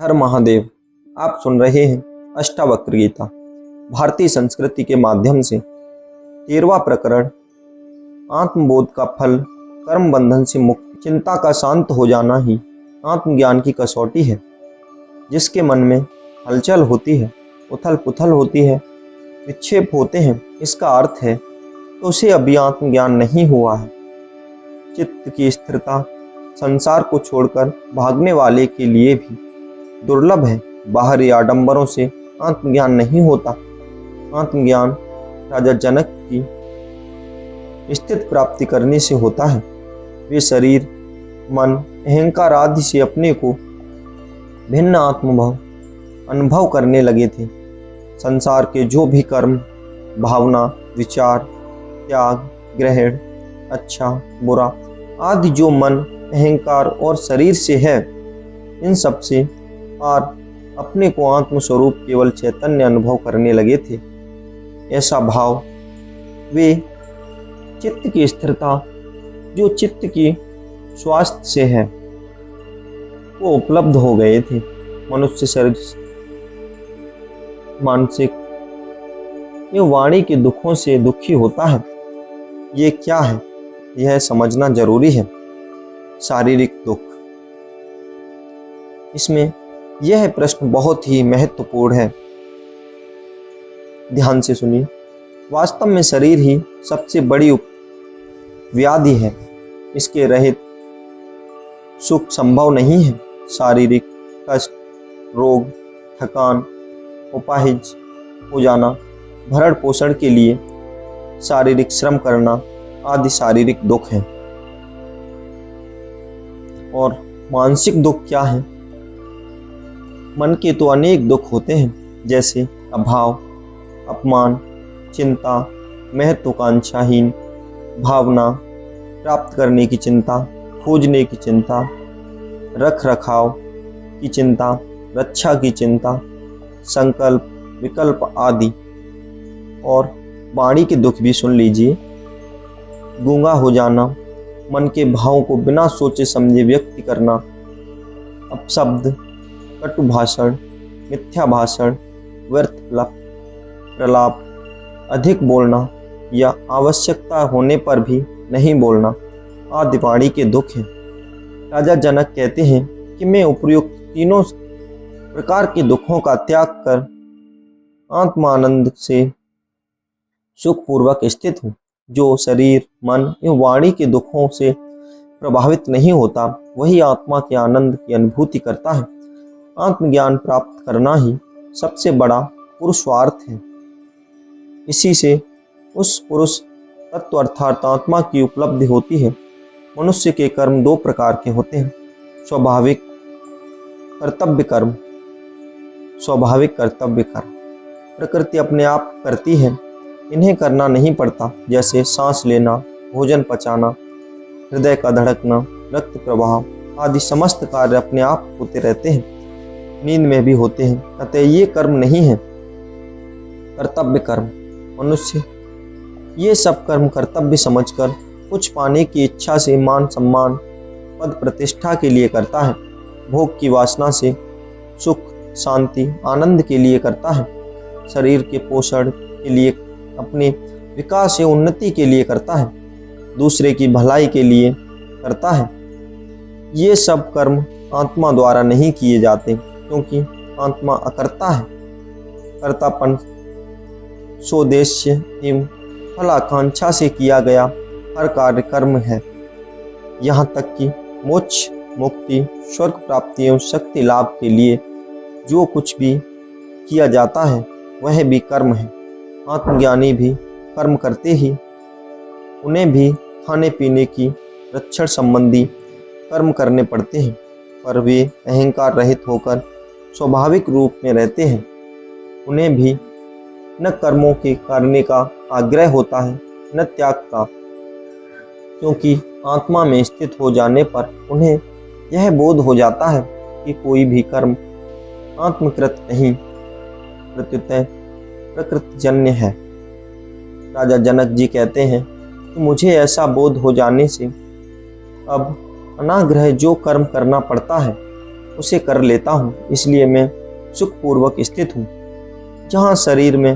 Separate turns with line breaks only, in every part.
हर महादेव। आप सुन रहे हैं अष्टावक्र गीता। भारतीय संस्कृति के माध्यम से 13वां प्रकरण आत्मबोध का फल कर्म बंधन से मुक्ति। चिंता का शांत हो जाना ही आत्मज्ञान की कसौटी है। जिसके मन में हलचल होती है, उथल पुथल होती है, विक्षेप होते हैं, इसका अर्थ है तो उसे अभी आत्मज्ञान नहीं हुआ है। चित्त की स्थिरता संसार को छोड़कर भागने वाले के लिए भी दुर्लभ है। बाहरी आडंबरों से आत्मज्ञान नहीं होता। आत्मज्ञान राजा जनक की स्थिति प्राप्ति करने से होता है। वे शरीर, मन, अहंकार आदि से अपने को भिन्न अनुभव करने लगे थे। संसार के जो भी कर्म, भावना, विचार, त्याग, ग्रहण, अच्छा बुरा आदि जो मन, अहंकार और शरीर से है, इन सब से पार अपने को आत्मस्वरूप केवल चैतन्य अनुभव करने लगे थे। ऐसा भाव वे चित्त की स्थिरता जो चित्त की स्वास्थ्य से है वो उपलब्ध हो गए थे। मनुष्य शरीर, मानसिक ये वाणी के दुखों से दुखी होता है। ये क्या है, यह समझना जरूरी है। शारीरिक दुख, इसमें यह प्रश्न बहुत ही महत्वपूर्ण है। ध्यान से सुनिए। वास्तव में शरीर ही सबसे बड़ी व्याधि है। इसके रहित सुख संभव नहीं है। शारीरिक कष्ट, रोग, थकान, उपाहिज हो जाना, भरण पोषण के लिए शारीरिक श्रम करना आदि शारीरिक दुख है। और मानसिक दुख क्या है? मन के तो अनेक दुख होते हैं, जैसे अभाव, अपमान, चिंता, महत्वाकांक्षाहीन भावना, प्राप्त करने की चिंता, खोजने की चिंता, रख रखाव की चिंता, रक्षा की चिंता, संकल्प, विकल्प आदि। और वाणी के दुख भी सुन लीजिए। गूंगा हो जाना, मन के भावों को बिना सोचे समझे व्यक्त करना, अपशब्द, कटु भाषण, मिथ्या भाषण, व्यर्थ प्रलाप, अधिक बोलना या आवश्यकता होने पर भी नहीं बोलना आदि वाणी के दुख हैं। राजा जनक कहते हैं कि मैं उपर्युक्त तीनों प्रकार के दुखों का त्याग कर आत्मानंद से सुखपूर्वक स्थित हूँ। जो शरीर, मन एवं वाणी के दुखों से प्रभावित नहीं होता, वही आत्मा के आनंद की अनुभूति करता है। आत्मज्ञान प्राप्त करना ही सबसे बड़ा पुरुषार्थ है। इसी से उस पुरुष तत्व अर्थात आत्मा की उपलब्धि होती है। मनुष्य के कर्म दो प्रकार के होते हैं। स्वाभाविक कर्तव्य कर्म, स्वाभाविक कर्तव्य कर्म प्रकृति अपने आप करती है, इन्हें करना नहीं पड़ता। जैसे सांस लेना, भोजन पचाना, हृदय का धड़कना, रक्त प्रवाह आदि समस्त कार्य अपने आप होते रहते हैं, नींद में भी होते हैं। अतः ये कर्म नहीं है कर्तव्य कर्म। मनुष्य ये सब कर्म कर्तव्य समझकर कुछ पाने की इच्छा से, मान सम्मान, पद प्रतिष्ठा के लिए करता है। भोग की वासना से सुख, शांति, आनंद के लिए करता है। शरीर के पोषण के लिए, अपने विकास या उन्नति के लिए करता है, दूसरे की भलाई के लिए करता है। ये सब कर्म आत्मा द्वारा नहीं किए जाते, क्योंकि आत्मा अकर्ता है। कर्तापन स्वोद्देश्य एवं फलाकांक्षा से किया गया हर कार्य कर्म है। यहाँ तक कि मोक्ष, मुक्ति, स्वर्ग प्राप्ति एवं शक्ति लाभ के लिए जो कुछ भी किया जाता है वह भी कर्म है। आत्मज्ञानी भी कर्म करते ही उन्हें भी खाने पीने की रक्षण संबंधी कर्म करने पड़ते हैं, पर वे अहंकार रहित होकर स्वाभाविक रूप में रहते हैं। उन्हें भी न कर्मों के करने का आग्रह होता है, न त्याग का, क्योंकि आत्मा में स्थित हो जाने पर उन्हें यह बोध हो जाता है कि कोई भी कर्म आत्मकृत नहीं, प्रत्युत प्रकृतिजन्य है। राजा जनक जी कहते हैं कि मुझे ऐसा बोध हो जाने से अब अनाग्रह जो कर्म करना पड़ता है उसे कर लेता हूँ, इसलिए मैं सुखपूर्वक स्थित हूँ। जहाँ शरीर में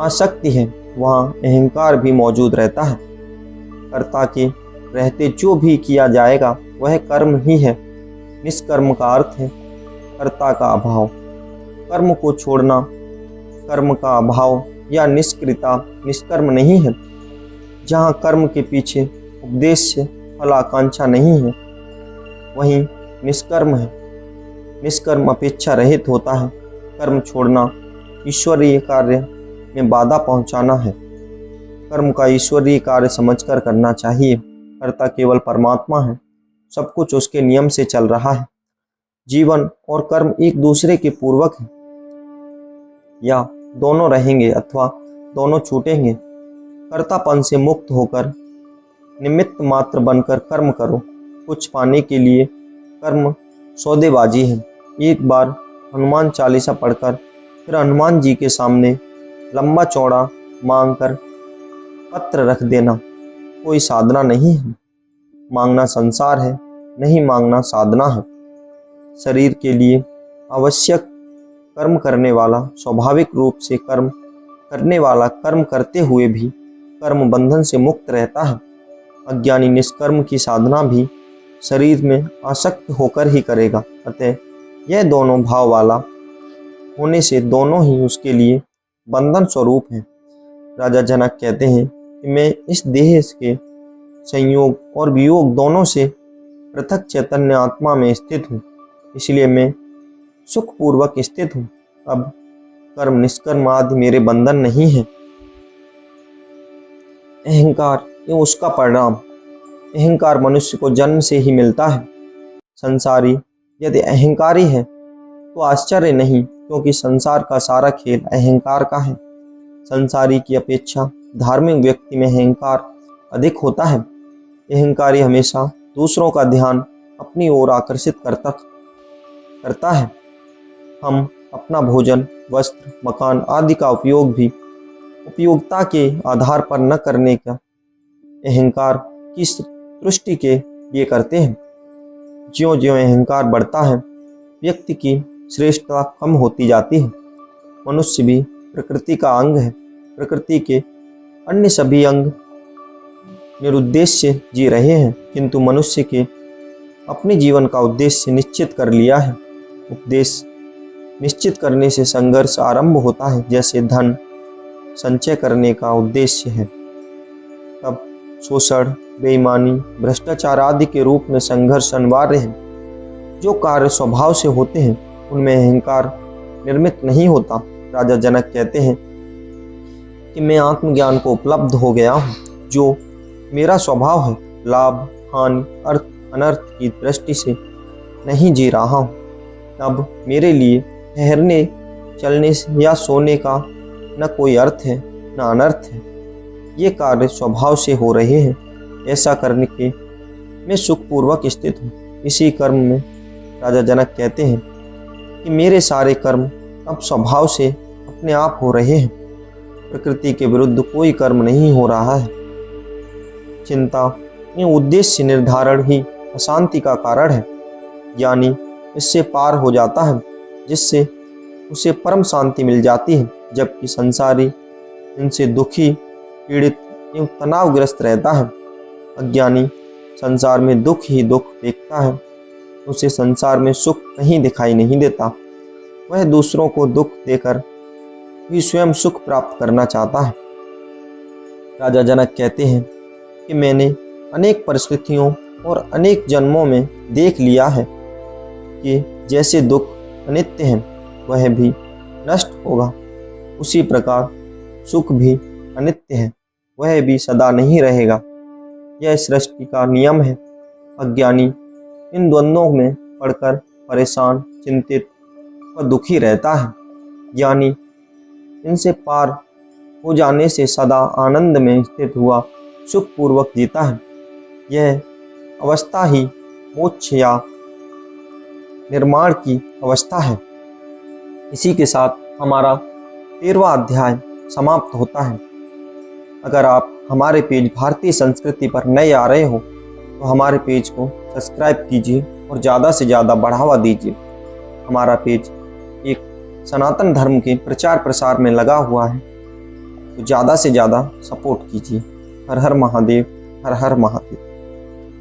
आसक्ति है वहाँ अहंकार भी मौजूद रहता है। कर्ता के रहते जो भी किया जाएगा वह कर्म ही है। निष्कर्म का अर्थ है कर्ता का अभाव। कर्म को छोड़ना, कर्म का अभाव या निष्क्रियता निष्कर्म नहीं है। जहाँ कर्म के पीछे उद्देश्य फलाकांक्षा नहीं है वहीं निष्कर्म है। निष्कर्म अपेक्षा रहित होता है। कर्म छोड़ना ईश्वरीय कार्य में बाधा पहुंचाना है। कर्म का ईश्वरीय कार्य समझकर करना चाहिए। कर्ता केवल परमात्मा है, सब कुछ उसके नियम से चल रहा है। जीवन और कर्म एक दूसरे के पूरक हैं, या दोनों रहेंगे अथवा दोनों छूटेंगे। कर्तापन से मुक्त होकर निमित्त मात्र बनकर कर्म करो। कुछ पाने के लिए कर्म सौदेबाजी है। एक बार हनुमान चालीसा पढ़कर फिर हनुमान जी के सामने लंबा चौड़ा मांग कर पत्र रख देना कोई साधना नहीं है। मांगना संसार है, नहीं मांगना साधना है। शरीर के लिए आवश्यक कर्म करने वाला स्वाभाविक रूप से कर्म करने वाला कर्म करते हुए भी कर्म बंधन से मुक्त रहता है। अज्ञानी निष्कर्म की साधना भी शरीर में आसक्त होकर ही करेगा। अतः यह दोनों भाव वाला होने से दोनों ही उसके लिए बंधन स्वरूप हैं। राजा जनक कहते हैं कि मैं इस देह के संयोग और वियोग दोनों से पृथक चैतन्य आत्मा में स्थित हूँ, इसलिए मैं सुखपूर्वक स्थित हूँ। अब कर्म निष्कर्म आदि मेरे बंधन नहीं है। अहंकार ये उसका परिणाम। अहंकार मनुष्य को जन्म से ही मिलता है। संसारी यदि अहंकारी है तो आश्चर्य नहीं, क्योंकि संसार का सारा खेल अहंकार का है। संसारी की अपेक्षा धार्मिक व्यक्ति में अहंकार अधिक होता है। अहंकारी हमेशा दूसरों का ध्यान अपनी ओर आकर्षित करता है। हम अपना भोजन, वस्त्र, मकान आदि का उपयोग भी उपयोगिता के आधार पर न करने का अहंकार की तुष्टि के लिए करते हैं। ज्यों ज्यों अहंकार बढ़ता है व्यक्ति की श्रेष्ठता कम होती जाती है। मनुष्य भी प्रकृति का अंग है। प्रकृति के अन्य सभी अंग निरुद्देश्य जी रहे हैं, किंतु मनुष्य के अपने जीवन का उद्देश्य निश्चित कर लिया है। उद्देश्य निश्चित करने से संघर्ष आरंभ होता है। जैसे धन संचय करने का उद्देश्य है, तब शोषण, बेईमानी, भ्रष्टाचार आदि के रूप में संघर्ष अनिवार्य है। जो कार्य स्वभाव से होते हैं उनमें अहंकार निर्मित नहीं होता। राजा जनक कहते हैं कि मैं आत्मज्ञान को उपलब्ध हो गया हूँ। जो मेरा स्वभाव है, लाभ, हानि, अर्थ, अनर्थ की दृष्टि से नहीं जी रहा हूँ। अब मेरे लिए ठहरने, चलने या सोने का न कोई अर्थ है न अनर्थ है। ये कार्य स्वभाव से हो रहे हैं। ऐसा करने के मैं सुखपूर्वक स्थित हूँ। इसी कर्म में राजा जनक कहते हैं कि मेरे सारे कर्म अब स्वभाव से अपने आप हो रहे हैं। प्रकृति के विरुद्ध कोई कर्म नहीं हो रहा है। चिंता ये उद्देश्य निर्धारण ही अशांति का कारण है। यानी इससे पार हो जाता है, जिससे उसे परम शांति मिल जाती है। जबकि संसारी इनसे दुखी, पीड़ित एवं तनावग्रस्त रहता है। अज्ञानी संसार में दुख ही दुख देखता है। उसे संसार में सुख कहीं दिखाई नहीं देता। वह दूसरों को दुख देकर भी स्वयं सुख प्राप्त करना चाहता है। राजा जनक कहते हैं कि मैंने अनेक परिस्थितियों और अनेक जन्मों में देख लिया है कि जैसे दुख अनित्य है वह भी नष्ट होगा, उसी प्रकार सुख भी अनित्य है, वह भी सदा नहीं रहेगा। यह सृष्टि का नियम है। अज्ञानी इन द्वंद्वों में पड़कर परेशान, चिंतित और दुखी रहता है। ज्ञानी इनसे पार हो जाने से सदा आनंद में स्थित हुआ सुखपूर्वक जीता है। यह अवस्था ही मोक्ष या निर्माण की अवस्था है। इसी के साथ हमारा 13वां अध्याय समाप्त होता है। अगर आप हमारे पेज भारतीय संस्कृति पर नए आ रहे हो तो हमारे पेज को सब्सक्राइब कीजिए और ज़्यादा से ज़्यादा बढ़ावा दीजिए। हमारा पेज एक सनातन धर्म के प्रचार प्रसार में लगा हुआ है, तो ज़्यादा से ज़्यादा सपोर्ट कीजिए। हर हर महादेव, हर हर महादेव।